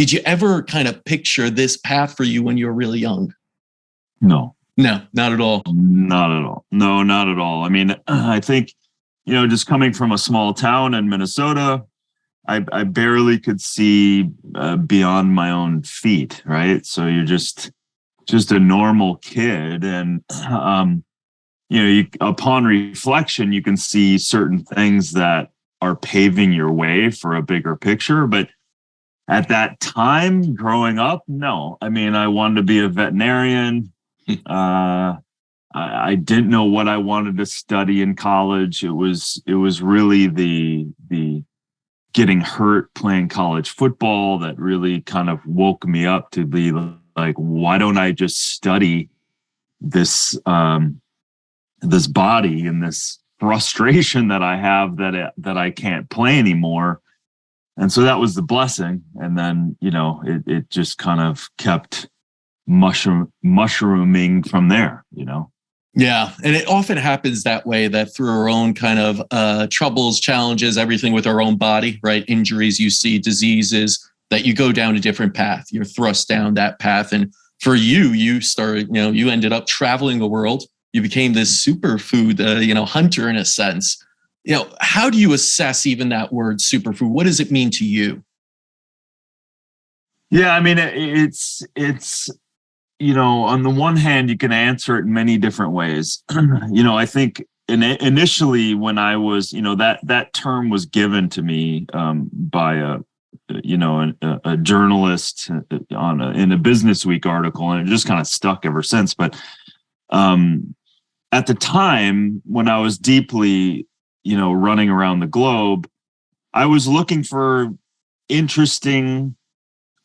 Did you ever kind of picture this path for you when you were really young? No. No, not at all. Not at all. No, not at all. I mean, I think, just coming from a small town in Minnesota, I barely could see beyond my own feet, right? So you're just a normal kid, and upon reflection, you can see certain things that are paving your way for a bigger picture. But at that time, growing up, no. I mean, I wanted to be a veterinarian. I didn't know what I wanted to study in college. It was really the getting hurt playing college football that really kind of woke me up to be like, why don't I just study this this body and this frustration that I have that I can't play anymore. And so that was the blessing. And then, it just kind of kept mushrooming from there, Yeah. And it often happens that way, that through our own kind of troubles, challenges, everything with our own body, right? Injuries, you see, diseases, that you go down a different path. You're thrust down that path. And for you started, you ended up traveling the world. You became this superfood, hunter in a sense. How do you assess even that word superfood? What does it mean to you? Yeah, I mean, it's on the one hand, you can answer it in many different ways. I think initially when I was, that term was given to me by a journalist in a Business Week article, and it just kind of stuck ever since. But at the time when I was deeply, running around the globe, I was looking for interesting,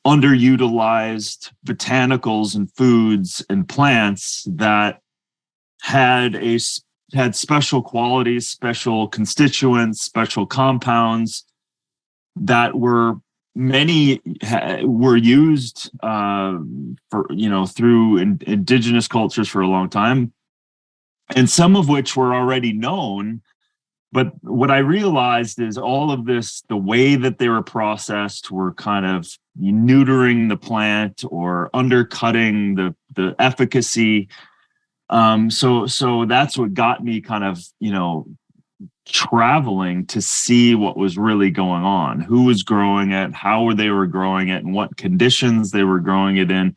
underutilized botanicals and foods and plants that had special qualities, special constituents, special compounds that were used for through indigenous cultures for a long time, and some of which were already known. But what I realized is all of this, the way that they were processed, were kind of neutering the plant or undercutting the efficacy. So that's what got me kind of, traveling to see what was really going on, who was growing it, how they were growing it, and what conditions they were growing it in.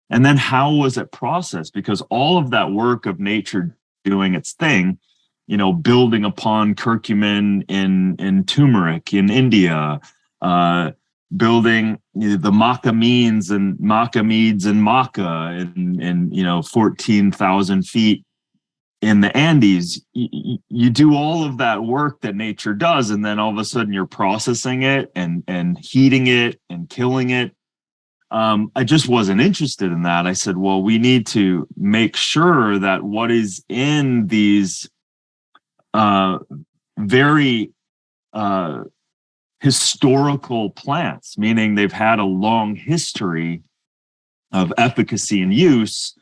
And then how was it processed? Because all of that work of nature doing its thing, building upon curcumin in turmeric in India, building the maca meads and maca in 14,000 feet in the Andes. You do all of that work that nature does, and then all of a sudden you're processing it and heating it and killing it. I just wasn't interested in that. I said, well, we need to make sure that what is in these very historical plants, meaning they've had a long history of efficacy and use,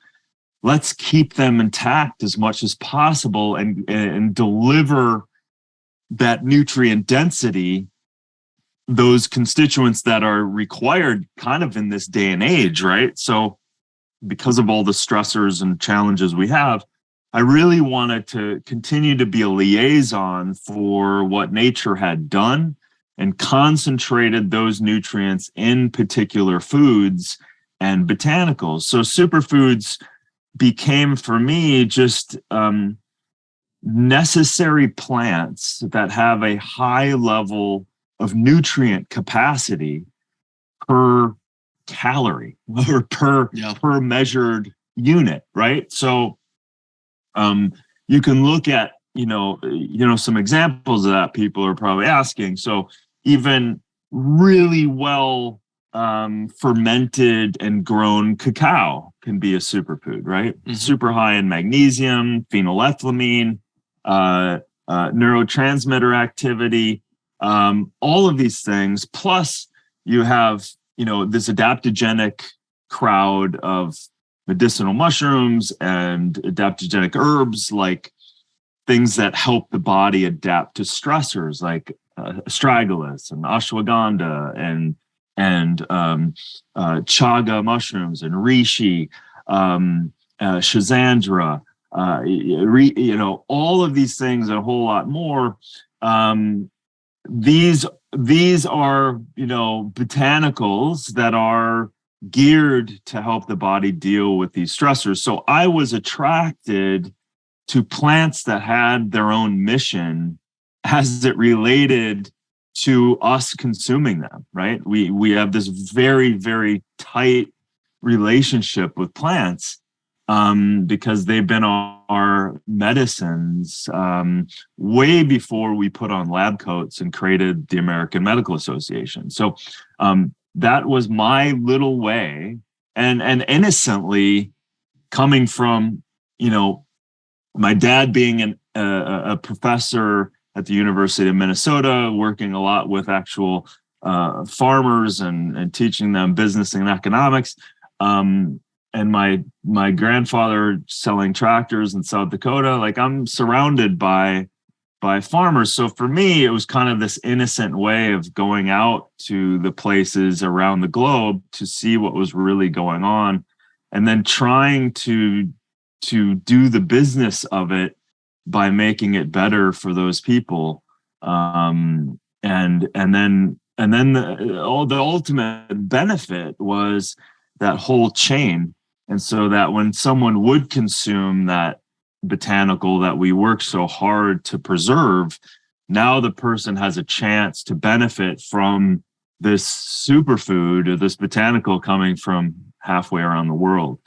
let's keep them intact as much as possible and deliver that nutrient density, those constituents that are required kind of in this day and age, right? So because of all the stressors and challenges we have, I really wanted to continue to be a liaison for what nature had done and concentrated those nutrients in particular foods and botanicals. So superfoods became for me just necessary plants that have a high level of nutrient capacity per calorie or per measured unit, right? So you can look at some examples of that people are probably asking. So even really well fermented and grown cacao can be a superfood, right? Mm-hmm. Super high in magnesium, phenylethylamine, neurotransmitter activity, all of these things. Plus you have, this adaptogenic crowd of medicinal mushrooms and adaptogenic herbs, like things that help the body adapt to stressors, like astragalus and ashwagandha chaga mushrooms and reishi, schizandra, all of these things and a whole lot more. These are, botanicals that are geared to help the body deal with these stressors. So I was attracted to plants that had their own mission as it related to us consuming them, right? We have this very, very tight relationship with plants because they've been our medicines way before we put on lab coats and created the American Medical Association. So that was my little way, and innocently coming from, my dad being a professor at the University of Minnesota, working a lot with actual farmers and teaching them business and economics. And my grandfather selling tractors in South Dakota, like I'm surrounded by farmers. So for me, it was kind of this innocent way of going out to the places around the globe to see what was really going on, and then trying to do the business of it by making it better for those people. And then the ultimate benefit was that whole chain. And so that when someone would consume that botanical that we work so hard to preserve, now the person has a chance to benefit from this superfood or this botanical coming from halfway around the world.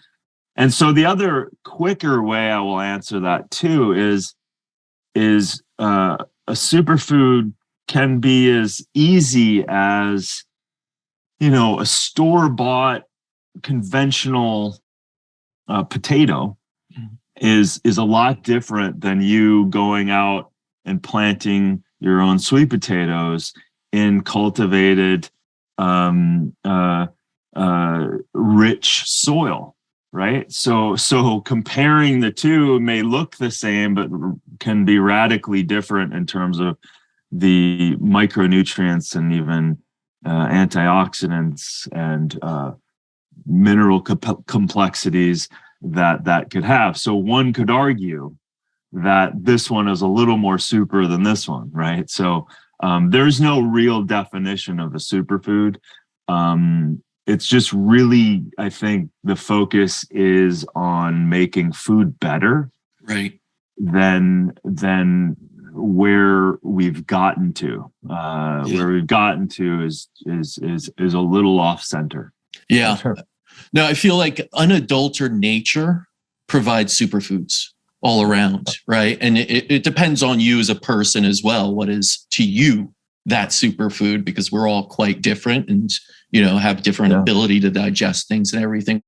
And so the other quicker way I will answer that too is a superfood can be as easy as, a store-bought conventional potato is a lot different than you going out and planting your own sweet potatoes in cultivated, rich soil. Right. So comparing the two may look the same, but can be radically different in terms of the micronutrients and even antioxidants and mineral complexities that could have. So one could argue that this one is a little more super than this one. Right. So there's no real definition of a superfood. It's just really, I think the focus is on making food better, right? Than where we've gotten to. Where we've gotten to is a little off center. Yeah. Sure. No, I feel like unadulterated nature provides superfoods all around, right? And it depends on you as a person as well. What is to you that superfood, because we're all quite different and have different ability to digest things and everything.